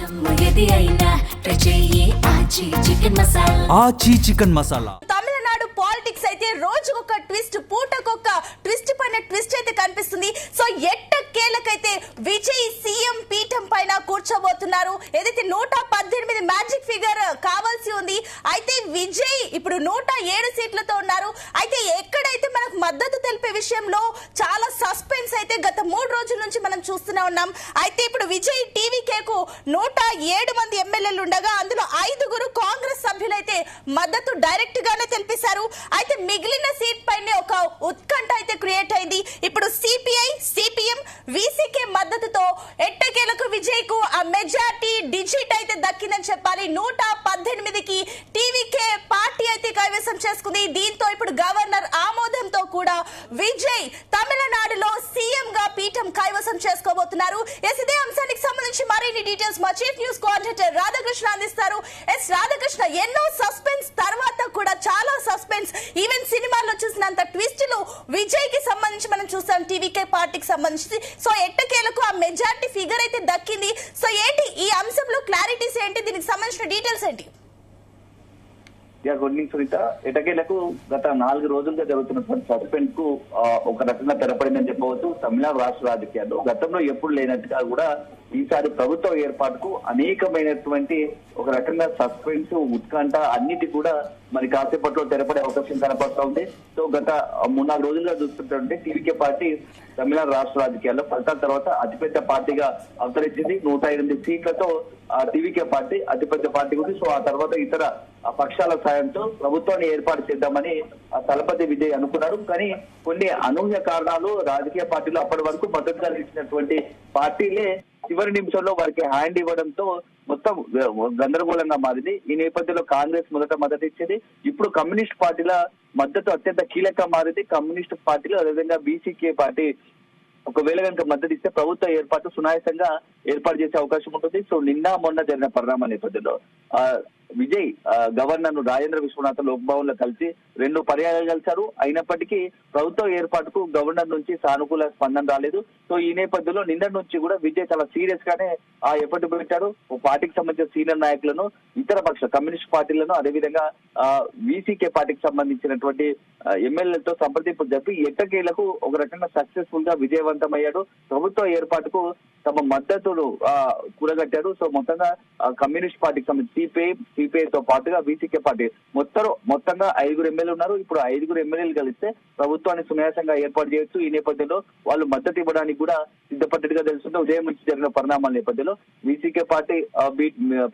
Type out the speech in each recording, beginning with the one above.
ఆచి chicken masala. Tamil Nadu politics అయితే రోజుకొక ట్విస్ట్, పూటకొక ట్విస్ట్ పైన ట్విస్ట్ అయితే కనిపిస్తుంది. సో ఎట్టకేలకైతే విజయ్ సీఎం పీఠం పైన కూర్చోబోతున్నారు. ఏదైతే 118 మ్యాజిక్ ఫిగర్ కావాల్సి ఉంది. అయితే విజయ్ ఇప్పుడు 107 సీట్లతో ఉన్నారు. అయితే ఎక్కడైతే మనకు మద్దతు తెలిపే విషయంలో చాలా సస్పెన్స్ అయితే గత 3 రోజుల నుంచి మనం చూస్తూనే ఉన్నాం. అయితే ఇప్పుడు విజయ్ టీవీకేకు 107 మంది ఎమ్మెల్యేలు ఉండగా అందులో 5గురు కాంగ్రెస్ సభ్యులైతే మద్దతు డైరెక్ట్ గానే తెలిపేశారు. అయితే మిగిలిన సీట్ పైనే ఒక ఉత్కంఠ అయితే క్రియేట్ అయింది. ఇప్పుడు సిపిఐ, సిపిఎం, విసికే మద్దతుతో ఎట్టకేలకు విజయ్ కు ఆ మెజారిటీ డిజిట్ అయితే దక్కిందని చెప్పాలి. 118కి టీవీకే పార్టీ అయితే కైవసం చేసుకుంది. దీంతో ఇప్పుడు గవర్నర్ ఆమోదంతో కూడా విజయ్ తమిళనాడులో సీఎం గా పీఠం కైవసం చేసుకోబోతున్నారు. ఇదే అంశానికి సంబంధించి మరిన్ని డీటెయిల్స్ మా చీఫ్ న్యూస్ కోఆర్డినేటర్ రాధాకృష్ణ అందిస్తారు. రాధాకృష్ణ, ఎన్నో సస్పెన్స్ తర్వాత కూడా చాలా సస్పెన్స్, ఈవెన్ సినిమాల్లో చూసినంత ట్విస్టులు విజయ్ కి సంబంధించి మనం చూసాం, టీవీకే పార్టీకి సంబంధించి. సో ఎట్టకేలకు ఆ మెజారిటీ ఫిగర్ అయితే దక్కింది. సో ఏంటి ఈ అంశంలో క్లారిటీస్ ఏంటి, దీనికి సంబంధించిన డీటెయిల్స్ ఏంటి? Good evening Sunitha. ఎటకేలకు గత 4 రోజులుగా జరుగుతున్నటువంటి సస్పెన్స్ కు ఒక రకంగా తెరపడిందని చెప్పవచ్చు తమిళనాడు రాష్ట్ర రాజకీయాల్లో. గతంలో ఎప్పుడు లేనట్టుగా కూడా ఈసారి ప్రభుత్వ ఏర్పాటుకు అనేకమైనటువంటి ఒక రకంగా సస్పెన్స్, ఉత్కంఠ అన్నిటి కూడా మరి కాసేపట్లో తెరపడే అవకాశం కనపడుతూ ఉంది. సో గత 3-4 రోజులుగా చూస్తుంటే టీవీకే పార్టీ తమిళనాడు రాష్ట్ర రాజకీయాల్లో ఫలితాల తర్వాత అతిపెద్ద పార్టీగా అవతరించింది. 108 సీట్లతో టీవీకే పార్టీ అతిపెద్ద పార్టీ ఉంది. సో ఆ తర్వాత ఇతర పక్షాల సాయంతో ప్రభుత్వాన్ని ఏర్పాటు చేద్దామని తలపతి విజయ్ అనుకున్నారు. కానీ కొన్ని అనూహ్య కారణాలు రాజకీయ పార్టీలు అప్పటి వరకు మద్దతుగా ఇచ్చినటువంటి పార్టీలే చివరి నిమిషంలో వారికి హ్యాండ్ ఇవ్వడంతో మొత్తం గందరగోళంగా మారింది. ఈ నేపథ్యంలో కాంగ్రెస్ మొదట మద్దతు ఇచ్చేది. ఇప్పుడు కమ్యూనిస్ట్ పార్టీల మద్దతు అత్యంత కీలకంగా మారింది. కమ్యూనిస్ట్ పార్టీలు అదేవిధంగా బీసీకే పార్టీ ఒకవేళ కనుక మద్దతు ఇస్తే ప్రభుత్వ ఏర్పాటు సునాయాసంగా ఏర్పాటు చేసే అవకాశం ఉంటుంది. సో నిన్న మొన్న జరిగిన పరిణామ నేపథ్యంలో విజయ్ గవర్నర్ ను రాజేంద్ర విశ్వనాథ్ లోక్ భవన్ లో కలిసి 2 పర్యాయాలు కలిశారు. అయినప్పటికీ ప్రభుత్వ ఏర్పాటుకు గవర్నర్ నుంచి సానుకూల స్పందన రాలేదు. సో ఈ నేపథ్యంలో నిన్న నుంచి కూడా విజయ్ చాలా సీరియస్ గానే ఎఫర్ట్ పెట్టారు. పార్టీకి సంబంధించిన సీనియర్ నాయకులను, ఇతర పక్ష కమ్యూనిస్ట్ పార్టీలను, అదేవిధంగా విసికే పార్టీకి సంబంధించినటువంటి ఎమ్మెల్యేలతో సంప్రదింపులు జరిపి ఎట్టకేలకు ఒక రకంగా సక్సెస్ఫుల్ గా విజయవంతమయ్యాడు. ప్రభుత్వ ఏర్పాటుకు తమ మద్దతును కూడగట్టారు. సో మొత్తంగా కమ్యూనిస్ట్ పార్టీకి సంబంధించి సిపిఐతో పాటుగా విసికే పార్టీ మొత్తంగా 5 ఎమ్మెల్యేలు ఉన్నారు. ఇప్పుడు 5 ఎమ్మెల్యేలు కలిస్తే ప్రభుత్వాన్ని సునాయాసంగా ఏర్పాటు చేయొచ్చు. ఈ నేపథ్యంలో వాళ్ళు మద్దతు ఇవ్వడానికి కూడా సిద్ధపడ్డట్టుగా తెలుస్తుంది. ఉదయం నుంచి జరిగిన పరిణామాల నేపథ్యంలో విసికే పార్టీ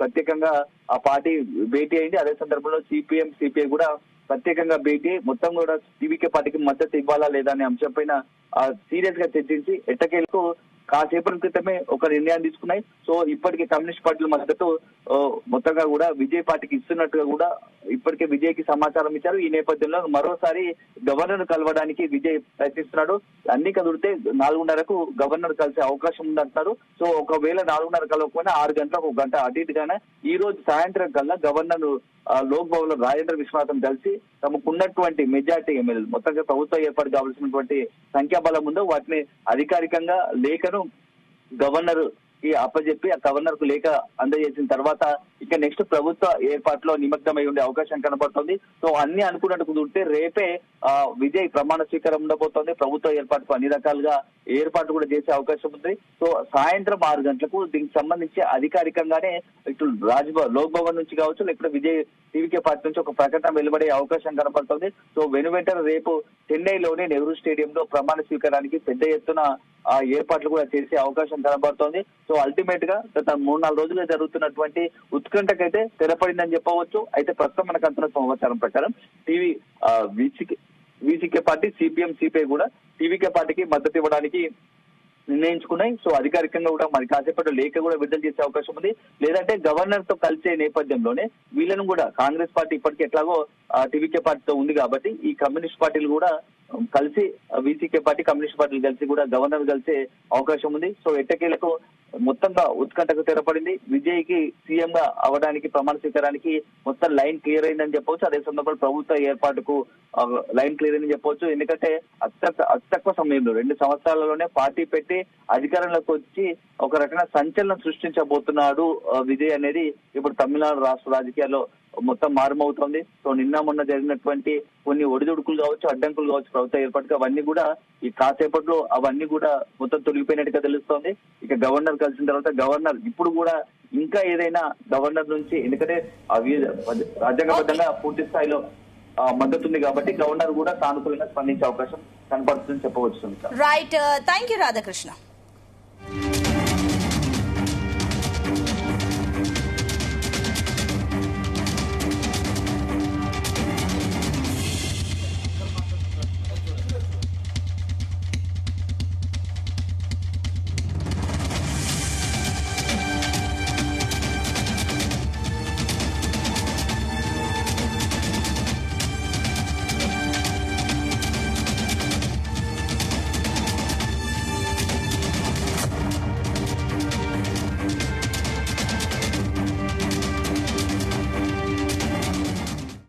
ప్రత్యేకంగా ఆ పార్టీ భేటీ అయింది. అదే సందర్భంలో సిపిఎం, సిపిఐ కూడా ప్రత్యేకంగా భేటీ మొత్తం కూడా టీవీకే పార్టీకి మద్దతు ఇవ్వాలా లేదా అనే అంశం పైన సీరియస్ గా చర్చించి ఎట్టకేలకు కాసేపటి క్రితమే ఒక నిర్ణయాన్ని తీసుకున్నాయి. సో ఇప్పటికే కమ్యూనిస్ట్ పార్టీల మద్దతు మొత్తంగా కూడా విజయ్ పార్టీకి ఇస్తున్నట్టుగా కూడా ఇప్పటికే విజయ్ కి సమాచారం ఇచ్చారు. ఈ నేపథ్యంలో మరోసారి గవర్నర్ కలవడానికి విజయ్ ప్రయత్నిస్తున్నాడు. అన్ని కదిలితే 4:30కు గవర్నర్ కలిసే అవకాశం ఉందంటున్నారు. సో ఒకవేళ 4:30 కలవకపోయినా 6 గంటలకు 1 గంట అటు ఇటుగానే ఈ రోజు సాయంత్రం కల్లా గవర్నర్ లోక్ భవన్ లో రాజేంద్ర విశ్వనాథం కలిసి తమకున్నటువంటి మెజార్టీ ఎమ్మెల్యేలు మొత్తంగా ప్రభుత్వం ఏర్పాటు కావాల్సినటువంటి సంఖ్యాబలం ఉందో వాటిని అధికారికంగా లేఖను గవర్నర్ కి అప్పచెప్పి ఆ గవర్నర్ కు లేఖ అందజేసిన తర్వాత ఇక నెక్స్ట్ ప్రభుత్వ ఏర్పాటులో నిమగ్నమై ఉండే అవకాశం కనబడుతుంది. సో అన్ని అనుకున్నట్టు కుదిరితే రేపే విజయ్ ప్రమాణ స్వీకారం ఉండబోతోంది. ప్రభుత్వ ఏర్పాటుకు అన్ని రకాలుగా ఏర్పాటు కూడా చేసే అవకాశం ఉంది. సో సాయంత్రం 6 గంటలకు దీనికి సంబంధించి అధికారికంగానే ఇటు లోక్ భవన్ నుంచి కావచ్చు, లేకపోతే విజయ్ టీవీకే పార్టీ నుంచి ఒక ప్రకటన వెలువడే అవకాశం కనబడుతుంది. సో వెనువెంటనే రేపు చెన్నైలోని నెహ్రూ స్టేడియంలో ప్రమాణ స్వీకారానికి పెద్ద ఎత్తున ఏర్పాట్లు కూడా చేసే అవకాశం కనబడుతోంది. సో అల్టిమేట్ గా గత 3-4 రోజులుగా జరుగుతున్నటువంటి ఉత్కంఠకైతే తెరపడిందని చెప్పవచ్చు. అయితే ప్రస్తుతం మనకు అంటున్న సమాచారం ప్రకారం విసికే పార్టీ, సిపిఎం, సిపిఐ కూడా టీవీకే పార్టీకి మద్దతు ఇవ్వడానికి నిర్ణయించుకున్నాయి. సో అధికారికంగా కూడా మరి కాసేపట్లో లేఖ కూడా విడుదల చేసే అవకాశం ఉంది. లేదంటే గవర్నర్ తో కలిసే నేపథ్యంలోనే వీళ్ళను కూడా కాంగ్రెస్ పార్టీ ఇప్పటికీ ఎట్లాగో టీవీకే పార్టీతో ఉంది కాబట్టి ఈ కమ్యూనిస్ట్ పార్టీలు కూడా కలిసి విసికే పార్టీ, కమ్యూనిస్ట్ పార్టీలు కలిసి కూడా గవర్నర్ కలిసే అవకాశం ఉంది. సో ఎట్టకేలకు మొత్తంగా ఉత్కంఠకు తెరపడింది. విజయ్ కి సీఎం గా అవడానికి ప్రమాణ స్వీకారానికి మొత్తం లైన్ క్లియర్ అయిందని చెప్పవచ్చు. అదే సందర్భంలో ప్రభుత్వ ఏర్పాటుకు లైన్ క్లియర్ అయిందని చెప్పవచ్చు. ఎందుకంటే అతి తక్కువ సమయంలో 2 సంవత్సరాలలోనే పార్టీ పెట్టి అధికారంలోకి వచ్చి ఒక రకమైన సంచలనం సృష్టించబోతున్నాడు విజయ్ అనేది ఇప్పుడు తమిళనాడు రాష్ట్ర రాజకీయాల్లో మొత్తం మారుమవుతోంది. సో నిన్న మొన్న జరిగినటువంటి కొన్ని ఒడిదుడుకులు కావచ్చు, అడ్డంకులు కావచ్చు ప్రభుత్వ ఏర్పాటుగా, అవన్నీ కూడా ఈ కాసేపట్లో అవన్నీ కూడా మొత్తం తొలగిపోయినట్టుగా తెలుస్తోంది. ఇక గవర్నర్ కలిసిన తర్వాత గవర్నర్ ఇప్పుడు కూడా ఇంకా ఏదైనా గవర్నర్ నుంచి, ఎందుకంటే అవి రాజ్యాంగబద్ధంగా పూర్తి స్థాయిలో మద్దతు ఉంది కాబట్టి గవర్నర్ కూడా సానుకూలంగా స్పందించే అవకాశం కనపడుతుందని చెప్పవచ్చు. Right, thank you Radhakrishna.